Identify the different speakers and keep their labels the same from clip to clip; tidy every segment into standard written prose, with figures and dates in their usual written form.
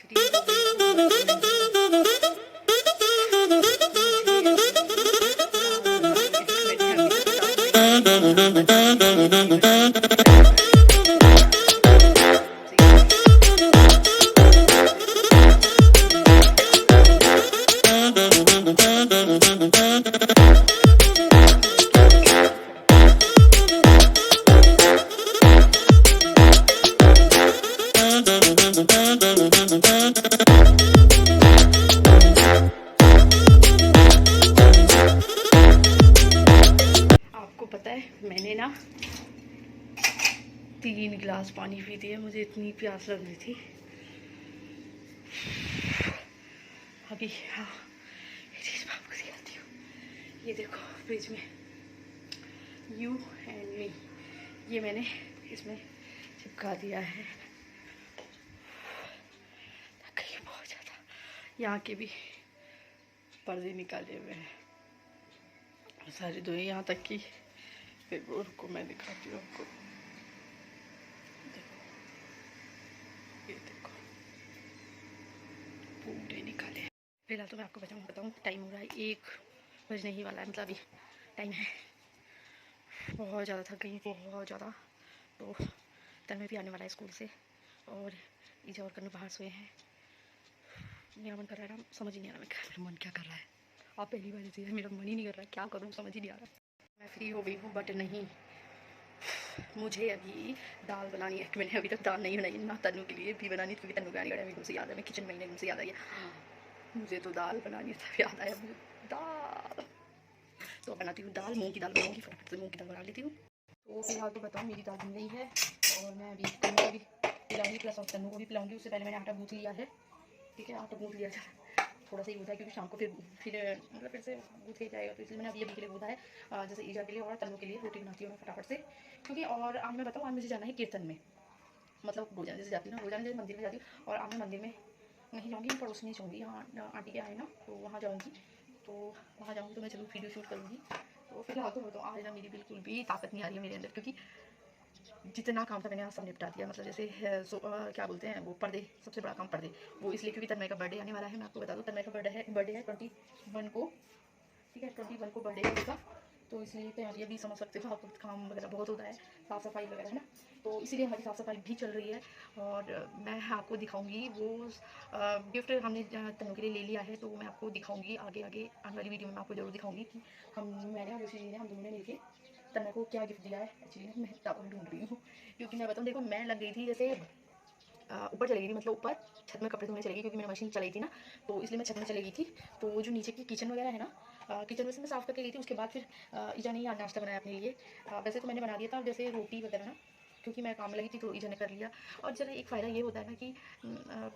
Speaker 1: Free हो गई आपको पता है मैंने ना 3 गिलास पानी पी दिए, मुझे इतनी प्यास लग रही थी अभी। हाँ, ये चीज़ मैं आपको दिखाती हूँ। ये देखो फ्रिज में यू एंड मी, ये मैंने इसमें चिपका दिया है। थक गई बहुत ज़्यादा। यहाँ के भी पर्दे निकाले हुए हैं सारी दो, यहाँ तक कि फिर को मैं दिखाती हूँ आपको। देखो, ये देखो पूरे निकाले। फिलहाल तो मैं आपको बताऊँ टाइम हो रहा है 1 बजने ही वाला है, मतलब अभी टाइम है। बहुत ज़्यादा थक गई, बहुत ज़्यादा। तो तन्मय भी आने वाला है स्कूल से और ईजा और कन्नू बाहर सोए हैं। मेरा मन कर रहा है ना, समझ ही नहीं आ रहा मेरा मन क्या कर रहा है। आप पहली बार ऐसी है, मेरा मन ही नहीं कर रहा है, क्या करूँ समझ ही नहीं आ रहा। मैं फ्री हो गई हूँ बट नहीं, मुझे अभी दाल बनानी है। मैंने अभी तक दाल नहीं बनाई ना, तन्नू के लिए भी बनानी, क्योंकि तन्नू गाड़ी एकदम से याद है, मैं किचन में एकदम से याद आई है मुझे तो दाल बनानी है, तब याद आया मुझे दाल। तो बनाती हूँ दाल, मूँग की दाल बनाऊँगी, फटाफट से मूँग की दाल बना लेती हूँ। तो फिलहाल तो बताऊँ मेरी दाल बन गई है और मैं अभी तन्नू को भी पिलाऊँगी, प्लस और तन्नू को भी पिलाऊँगी। उससे पहले मैंने आटा गूँथ लिया है, ठीक है, आटा गूँथ लिया था, थोड़ा सा ही गूँथा है क्योंकि शाम को फिर मतलब फिर से गूँथ के जाएगा, तो इसलिए मैंने अभी के लिए गूँथा है। जैसे ईजा के लिए और तन्नू के लिए रोटी बनाती हूँ मैं फटाफट से, क्योंकि और आज मैं बताऊँ, आज मुझे जाना है कीर्तन में, मतलब रोजाना जैसे जाती हूँ ना, रोजाना जैसे मंदिर में जाती हूँ, और आज मैं मंदिर में नहीं जाऊँगी, मैं पड़ोस में जाऊँगी, यहाँ आंटी के आए ना, तो वहाँ जाऊँगी। तो वहाँ जाऊँगी तो मैं जरूर वीडियो शूट करूँगी। तो फिलहाल तो बताऊँ आज ना मेरी बिल्कुल भी ताकत नहीं आ रही है मेरे अंदर, क्योंकि जितना काम था मैंने आज सब निपटा दिया। मतलब जैसे क्या बोलते हैं वो पर्दे, सबसे बड़ा काम पर्दे, वो इसलिए क्योंकि तन्मय का बर्थडे आने वाला है। मैं आपको बता दूँ तन्मय का बर्थडे है 21 को, ठीक है, 21 को बर्थडे है उसका, तो इसलिए तैयारियाँ भी समझ सकते हो आप, काम वगैरह बहुत होता है, साफ़ सफाई वगैरह है ना, तो इसीलिए हमारी साफ़ सफाई भी चल रही है। और मैं आपको दिखाऊंगी वो गिफ्ट हमने तन्नू के लिए ले लिया है, तो मैं आपको दिखाऊंगी आगे आने वाली वीडियो में। मैं आपको जरूर दिखाऊंगी कि मैंने और उसी ने हम दोनों ने मिलकर तन्मय को क्या गिफ्ट दिया है। एक्चुअली मैं टाउन ढूंढ रही हूँ, क्योंकि मैं बताऊँ देखो, मैं लग गई थी जैसे ऊपर चली गई थी, मतलब ऊपर छत में कपड़े धोने चली गई, क्योंकि मेरी मशीन चलाई थी ना, तो इसलिए मैं छत में चली गई थी। तो जो नीचे की किचन वगैरह है ना, किचन में से मैं साफ़ करके गई थी। उसके बाद फिर ईजा ने नाश्ता बनाया अपने लिए। वैसे तो मैंने बना दिया था, जैसे रोटी वगैरह ना, क्योंकि मैं काम में लगी थी तो ईजा ने कर लिया। और जरा एक फ़ायदा ये होता है ना कि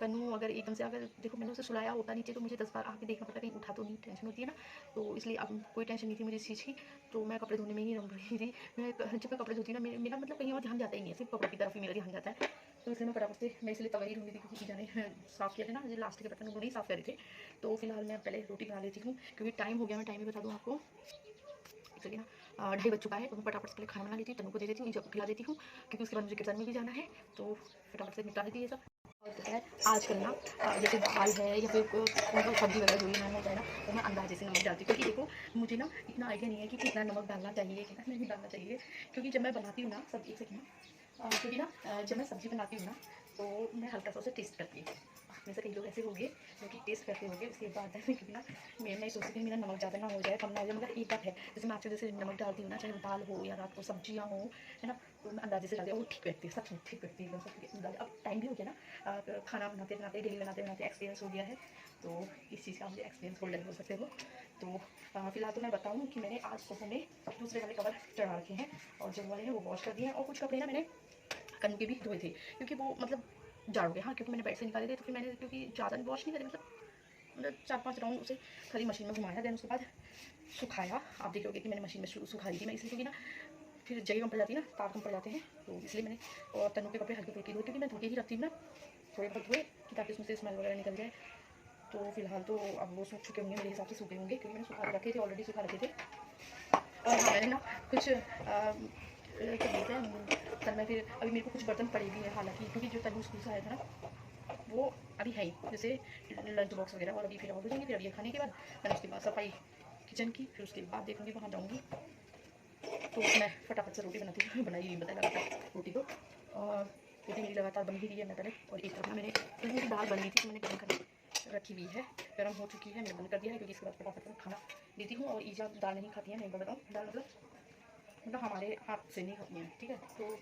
Speaker 1: कन्नू अगर एकदम से, अगर देखो मैंने उसे सुलाया होता नीचे, तो मुझे 10 बार आके देखना पड़ता, कहीं उठा तो नहीं, टेंशन होती है ना। तो इसलिए अब कोई टेंशन नहीं थी मुझे इस चीज़ की, तो मैं कपड़े धोने में ही रम रही थी। जब मैं कपड़े धोती ना, मेरा मतलब कहीं और ध्यान जाता ही नहीं है, सिर्फ कपड़ों की तरफ ही मेरा ध्यान जाता है। तो इसलिए मैं फटाफट से, मैं इसलिए तवा ही ढूंढी थी, क्योंकि ईजा ने साफ़ किया थे ना, जो लास्ट के बर्तन उन्होंने ही साफ़ करे थे। तो फिलहाल मैं पहले रोटी बना लेती हूँ, क्योंकि टाइम हो गया, मैं टाइम भी बता दूँ आपको, इसलिए ना 2:30 बज चुका है। तो मैं फटाफट से पहले खाना बना लेती हूँ, तन्नू को दे देती हूँ, ईजा को खिला देती हूँ, क्योंकि उसके बाद मुझे कीर्तन में भी जाना है, तो फटाफट से निपटा देती है ये सब। और पता है आजकल ना जैसे दाल है या फिर मतलब सब्जी वगैरह जो भी बनाना होता है ना, तो मैं अंदाजे से नमक डालती हूँ, क्योंकि देखो मुझे ना इतना आइडिया नहीं है कि कितना नमक डालना चाहिए, कितना नहीं डालना चाहिए। क्योंकि जब मैं बनाती हूँ ना सब, एक सेकंड, क्योंकि ना जब मैं सब्ज़ी बनाती हूँ ना, तो मैं हल्का सा उसे टेस्ट करती हूँ। आप में से कई लोग ऐसे होंगे जो कि टेस्ट करते होंगे, उसके बाद है, क्योंकि ना मैं सोचती हूँ मेरा नमक ज़्यादा ना हो जाए, कम ना हो जाए। मतलब एक बात है, जैसे मैं आपसे जैसे नमक डालती हूँ ना, चाहे वो दाल हो या रात को सब्जियाँ हो, है ना, तो मैं अंदाजे से डालती हूँ, वो ठीक बैठती है, सच में ठीक बैठती है एकदम सब। अब टाइम भी हो गया ना, खाना बनाते बनाते, डेली बनाते बनाते एक्सपीरियंस हो गया है, तो इस चीज़ का मुझे एक्सपीरियंस होल्डर बोल सकते हो। तो फिलहाल तो मैं बताऊँ कि मैंने आज सोफे में दूसरे वाले कवर चढ़ा रखे हैं, और जो वाले हैं वो वॉश कर दिए हैं, और कुछ कपड़े ना मैंने कन के भी धोए थे, क्योंकि वो मतलब जाड़ हो गया। हाँ, क्योंकि मैंने बेड से निकाले थे, तो फिर मैंने, क्योंकि ज़्यादा वॉश नहीं करे, मतलब 4-5 राउंड उसे खाली मशीन में घुमाया, देन उसके बाद सुखाया। आप देखोगे कि मैंने मशीन में सुखा दी थी मैं, इसलिए क्योंकि ना फिर जगह कम पड़ जाती है ना, तार कम पड़ जाते हैं, तो इसलिए मैंने। और तन्नू के कपड़े हल्के फुल्के धोए, क्योंकि मैं धो के ही रखती हूँ ना, थोड़े बहुत धोए कि ताकि उसमें से स्मेल वगैरह निकल जाए। तो फिलहाल तो अब वो सूख चुके होंगे, मेरे हिसाब से सूखे होंगे, क्योंकि मैंने सुखा रखे थे, ऑलरेडी सुखा रखे थे। और हाँ, मैंने ना कुछ क्या बोलते हैं तन्मय, फिर अभी मेरे को कुछ बर्तन पड़े भी हैं हालांकि, क्योंकि जो तन्नू स्कूल से आया था ना, वो अभी है ही, जैसे लंच बॉक्स वगैरह, और अभी फिर आउट हो जाएंगे। फिर अभी खाने के बाद मैंने उसके बाद सफाई किचन की, फिर उसके बाद देखूँगी वहाँ जाऊँगी। तो मैं फटाफट से रोटी बनाती हूँ, बनाई नहीं बताया लगातार रोटी को, और रोटी मेरी लगातार बन ही रही है। मैं पहले और एक तरफ मैंने मेरी दाल बन रही थी, तो मैंने गर्म कर रखी हुई है, गर्म हो चुकी है, मैंने बंद कर दिया है, क्योंकि इसके बाद फटाफट से खाना देती हूँ। और ईजा दाल नहीं खाती है, मैं बताऊँ, दाल मतलब हमारे हाथ से नहीं खाती हैं, ठीक है। तो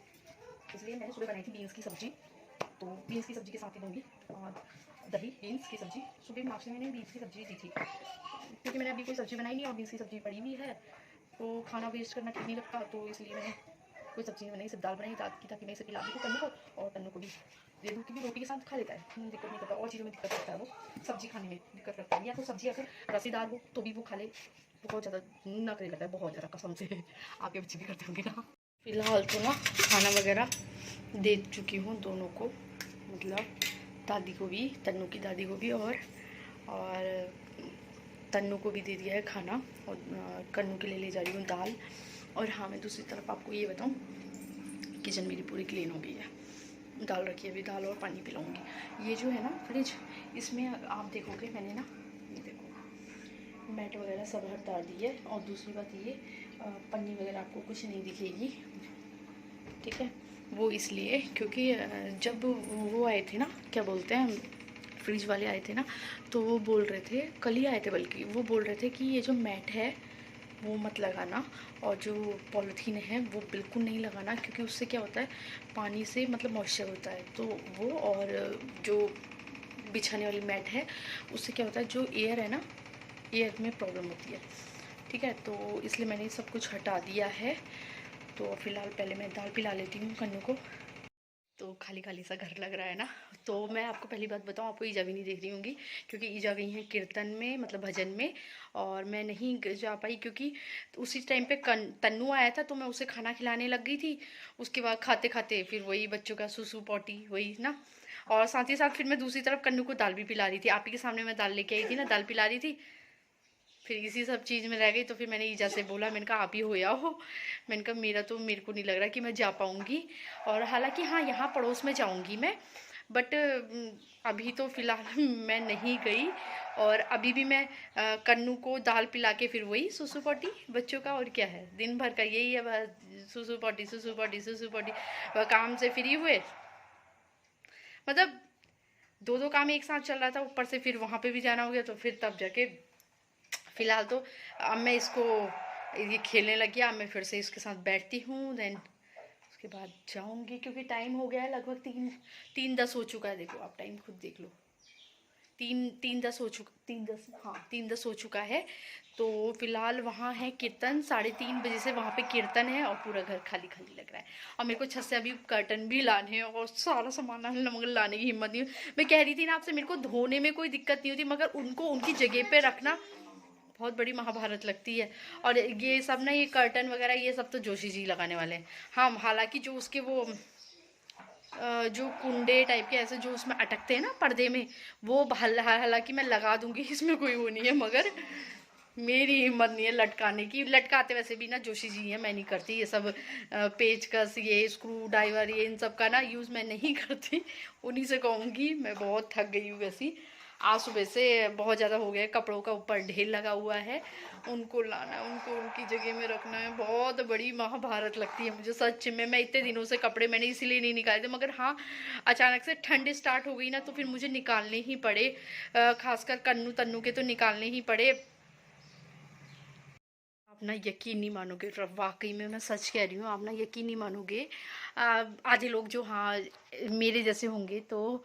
Speaker 1: इसलिए मैंने सुबह बनाई थी बीन्स की सब्ज़ी, तो बीन्स की सब्ज़ी के साथ ही दूँगी, और दही बीन्स की सब्ज़ी। सुबह नाश्ते में मैंने बीन्स की सब्ज़ी दी थी, क्योंकि मैंने अभी कोई सब्ज़ी बनाई नहीं और बीन्स की सब्ज़ी पड़ी हुई है, तो खाना वेस्ट करना ठीक नहीं लगता, तो इसलिए मैंने कोई सब्ज़ी नहीं बनाई, सिर्फ दाल बनाई दाल की, ताकि मैं इसे खिला दूँ तन्नू को, और तन्नू को भी दे दूँ, क्योंकि रोटी के साथ खा लेता है, दिक्कत नहीं करता। और चीज़ों में दिक्कत करता है, वो सब्ज़ी खाने में दिक्कत करता है, या तो सब्ज़ी अगर रसीदार हो तो भी वो खा ले, बहुत ज़्यादा नखरे करता है, बहुत ज़्यादा, कसम से। आपके बच्चे भी करते होंगे ना। फिलहाल तो ना खाना वगैरह दे चुकी हूँ दोनों को, मतलब दादी को भी, तन्नू की दादी को भी, और तन्नू को भी दे दिया है खाना, और कन्नू के लिए ले जा रही हूँ दाल। और हाँ, मैं दूसरी तरफ आपको ये बताऊँ, किचन मेरी पूरी क्लीन हो गई है, दाल रखी है, अभी दाल और पानी पिलाऊंगी। ये जो है ना फ्रिज, इसमें आप देखोगे मैंने ना, ये देखो मैट वगैरह सब हटा दी है, और दूसरी बात ये पन्नी वगैरह आपको कुछ नहीं दिखेगी, ठीक है। वो इसलिए क्योंकि जब वो आए थे ना, क्या बोलते हैं, फ्रिज वाले आए थे ना, तो वो बोल रहे थे, कल ही आए थे बल्कि, वो बोल रहे थे कि ये जो मैट है वो मत लगाना, और जो पॉलीथीन है वो बिल्कुल नहीं लगाना, क्योंकि उससे क्या होता है, पानी से मतलब मॉइस्चर होता है, तो वो, और जो बिछाने वाली मैट है उससे क्या होता है, जो एयर है ना, एयर में प्रॉब्लम होती है, ठीक है। तो इसलिए मैंने सब कुछ हटा दिया है। तो फिलहाल पहले मैं दाल पिला लेती हूँ कन्नू को। तो खाली खाली सा घर लग रहा है ना। तो मैं आपको पहली बात बताऊँ, आपको ईजा भी नहीं देख रही होंगी, क्योंकि ईजा गई हैं कीर्तन में, मतलब भजन में, और मैं नहीं जा पाई, क्योंकि उसी टाइम पे तन्नू आया था, तो मैं उसे खाना खिलाने लग गई थी। उसके बाद खाते खाते फिर वही बच्चों का सुसु पॉटी वही ना, और साथ ही साथ फिर मैं दूसरी तरफ कन्नू को दाल भी पिला रही थी, आप ही के सामने मैं दाल लेके आई थी ना, दाल पिला रही थी। फिर इसी सब चीज़ में रह गई, तो फिर मैंने ईजा से बोला, मैंने कहा आप ही हो या हो, मैंने कहा मेरे को नहीं लग रहा कि मैं जा पाऊँगी। और हालांकि हाँ, यहाँ पड़ोस में जाऊँगी मैं, बट अभी तो फ़िलहाल मैं नहीं गई। और अभी भी मैं कन्नू को दाल पिला के फिर वही सुसु पॉटी बच्चों का, और क्या है, दिन भर का यही है बस, सुसु पॉटी सुसु पॉटी सुसु पॉटी। काम से फ्री हुए, मतलब दो काम एक साथ चल रहा था, ऊपर से फिर वहाँ पे भी जाना हो गया, तो फिर तब जाके फ़िलहाल तो अब मैं इसको, ये खेलने लग गया, अब मैं फिर से इसके साथ बैठती हूँ, देन उसके बाद जाऊँगी, क्योंकि टाइम हो गया है लगभग 3:10 हो चुका है। देखो आप टाइम खुद देख लो, 3:10 हो चुका, 3:10, हाँ 3:10 हो चुका है। तो फिलहाल वहाँ है कीर्तन, 3:30 बजे से वहाँ पे कीर्तन है, और पूरा घर खाली खाली लग रहा है। और मेरे को छत से अभी कर्टन भी लाने हैं, और सारा सामान मगर लाने की हिम्मत नहीं। मैं कह रही थी ना आपसे, मेरे को धोने में कोई दिक्कत नहीं होती, मगर उनको उनकी जगह पे रखना बहुत बड़ी महाभारत लगती है। और ये सब ना, ये कर्टन वगैरह ये सब तो जोशी जी लगाने वाले हैं। हाँ, हालांकि जो उसके वो जो कुंडे टाइप के ऐसे जो उसमें अटकते हैं ना पर्दे में, वो हालांकि मैं लगा दूंगी, इसमें कोई वो नहीं है, मगर मेरी हिम्मत नहीं है लटकाने की। लटकाते वैसे भी ना जोशी जी है, मैं नहीं करती ये सब, पेचकस ये स्क्रू ड्राइवर ये इन सब का ना यूज़ मैं नहीं करती, उन्हीं से कहूँगी। मैं बहुत थक गई हूँ वैसी, आज सुबह से बहुत ज़्यादा हो गया, कपड़ों का ऊपर ढेर लगा हुआ है, उनको लाना, उनको उनकी जगह में रखना है, बहुत बड़ी महाभारत लगती है मुझे सच में। मैं इतने दिनों से कपड़े मैंने इसीलिए नहीं निकाले थे, मगर हाँ, अचानक से ठंड स्टार्ट हो गई ना, तो फिर मुझे निकालने ही पड़े, खासकर कन्नू तन्नू के तो निकालने ही पड़े। आप ना यकीन नहीं मानोगे, वाकई में मैं सच कह रही हूँ, आप ना यकीन नहीं मानोगे। आधे लोग जो हाँ मेरे जैसे होंगे, तो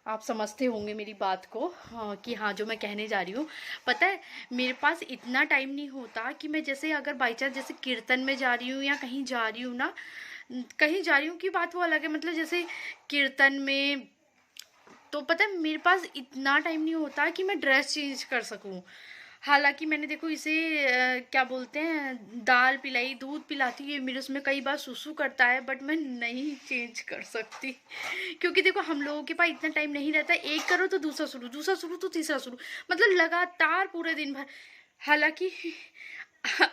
Speaker 1: आप समझते होंगे मेरी बात को, हाँ, कि हाँ जो मैं कहने जा रही हूँ। पता है, मेरे पास इतना टाइम नहीं होता कि मैं जैसे अगर बाई चांस जैसे कीर्तन में जा रही हूँ या कहीं जा रही हूँ ना, कहीं जा रही हूँ की बात वो अलग है, मतलब जैसे कीर्तन में, तो पता है मेरे पास इतना टाइम नहीं होता कि मैं ड्रेस चेंज कर सकूं। हालांकि मैंने देखो इसे क्या बोलते हैं, दाल पिलाई, दूध पिलाती है, मेरे उसमें कई बार सुसु करता है, बट मैं नहीं चेंज कर सकती, क्योंकि देखो हम लोगों के पास इतना टाइम नहीं रहता, एक करो तो दूसरा शुरू तो तीसरा शुरू, मतलब लगातार पूरे दिन भर। हालांकि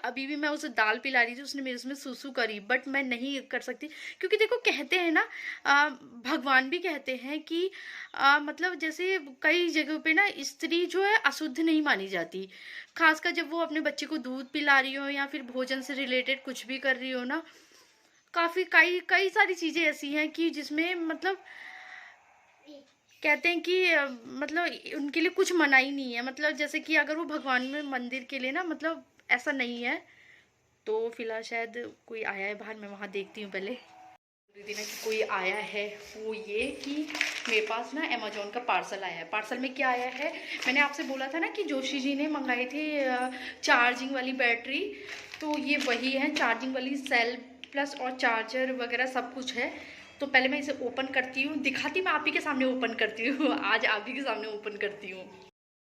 Speaker 1: अभी भी मैं उसे दाल पिला रही थी, उसने मेरे उसमें सूसू करी, बट मैं नहीं कर सकती, क्योंकि देखो कहते हैं ना, भगवान भी कहते हैं कि मतलब जैसे कई जगहों पे ना स्त्री जो है अशुद्ध नहीं मानी जाती, खासकर जब वो अपने बच्चे को दूध पिला रही हो या फिर भोजन से रिलेटेड कुछ भी कर रही हो ना। काफी कई कई सारी चीजें ऐसी हैं कि जिसमें मतलब कहते हैं कि मतलब उनके लिए कुछ मना ही नहीं है, मतलब जैसे कि अगर वो भगवान में मंदिर के लिए ना, मतलब ऐसा नहीं है। तो फिलहाल शायद कोई आया है बाहर, मैं वहाँ देखती हूँ पहले। दीदी ने कि कोई आया है, वो ये कि मेरे पास ना अमेजोन का पार्सल आया है। पार्सल में क्या आया है, मैंने आपसे बोला था ना कि जोशी जी ने मंगाए थे चार्जिंग वाली बैटरी, तो ये वही है, चार्जिंग वाली सेल प्लस और चार्जर वगैरह सब कुछ है। तो पहले मैं इसे ओपन करती हूँ, दिखाती मैं आप ही के सामने ओपन करती हूँ आज आप ही के सामने ओपन करती हूँ।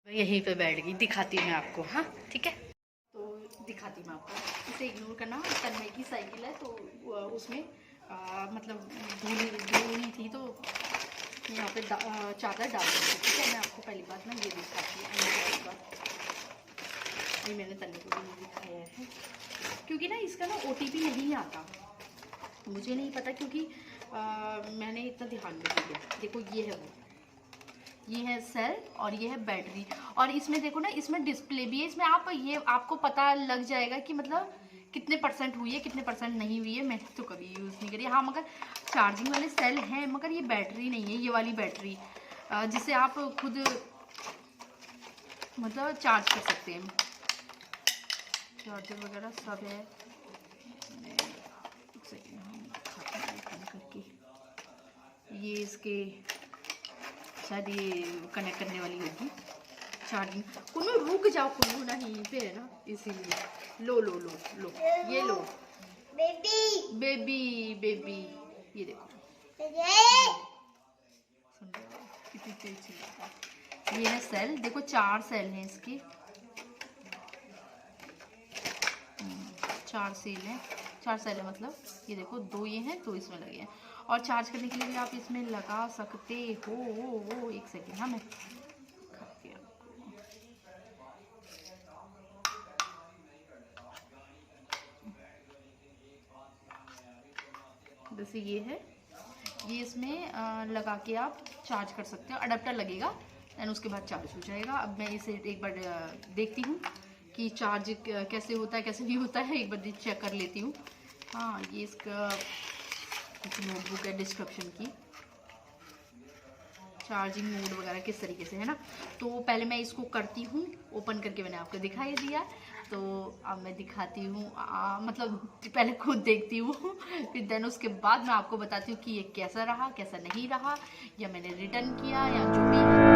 Speaker 1: मैं यहीं पे बैठ गई, दिखाती हूँ मैं आपको। हाँ ठीक है, तो दिखाती हूँ मैं आपको। इसे इग्नोर करना, तन्मय की साइकिल है तो उसमें मतलब धूल थी तो यहाँ पे चादर डाल दी थी। ठीक है, मैं आपको पहली बात ना ये दिखाती हूँ। ये मैंने तन्मय को भी दिखाया है, क्योंकि ना इसका ना OTP नहीं आता, मुझे नहीं पता, क्योंकि मैंने इतना ध्यान नहीं दिया। देखो ये है वो, ये है सेल और ये है बैटरी, और इसमें देखो ना, इसमें डिस्प्ले भी है, इसमें आप ये आपको पता लग जाएगा कि मतलब कितने % हुई है कितने % नहीं हुई है। मैंने तो कभी यूज़ नहीं करी। हाँ मगर चार्जिंग वाले सेल हैं, मगर ये बैटरी नहीं है, ये वाली बैटरी जिसे आप खुद मतलब चार्ज कर सकते हैं। चार्जर वगैरह सब है। एक सेकेंड करके ये इसके शायद ये कनेक्ट करने वाली होगी चार्जिंग। कुनो रुक जाओ, कुनो ना यहीं पे है ना, इसीलिए। लो लो लो लो, ये लो बेबी बेबी बेबी, ये देखो कितनी तेज चिल्लाता है। ये है सेल, देखो 4 सेल हैं इसके, 4 सेल हैं, 4 सेल है मतलब ये देखो 2 ये हैं 2 इसमें लगे हैं, और चार्ज करने के लिए भी आप इसमें लगा सकते हो। एक सेकेंड, हाँ मैं खाती हूँ। जैसे ये है, ये इसमें लगा के आप चार्ज कर सकते हो, अडेप्टर लगेगा एंड उसके बाद चार्ज हो जाएगा। अब मैं इसे एक बार देखती हूँ कि चार्ज कैसे होता है कैसे नहीं होता है, एक बार चेक कर लेती हूँ। हाँ ये इसका नोटबुक है डिस्क्रिप्शन की, चार्जिंग मोड वगैरह किस तरीके से है ना। तो पहले मैं इसको करती हूँ ओपन करके, मैंने आपको दिखाई दिया, तो अब मैं दिखाती हूँ मतलब पहले खुद देखती हूँ फिर देन उसके बाद मैं आपको बताती हूँ कि ये कैसा रहा कैसा नहीं रहा, या मैंने रिटर्न किया या जो भी है।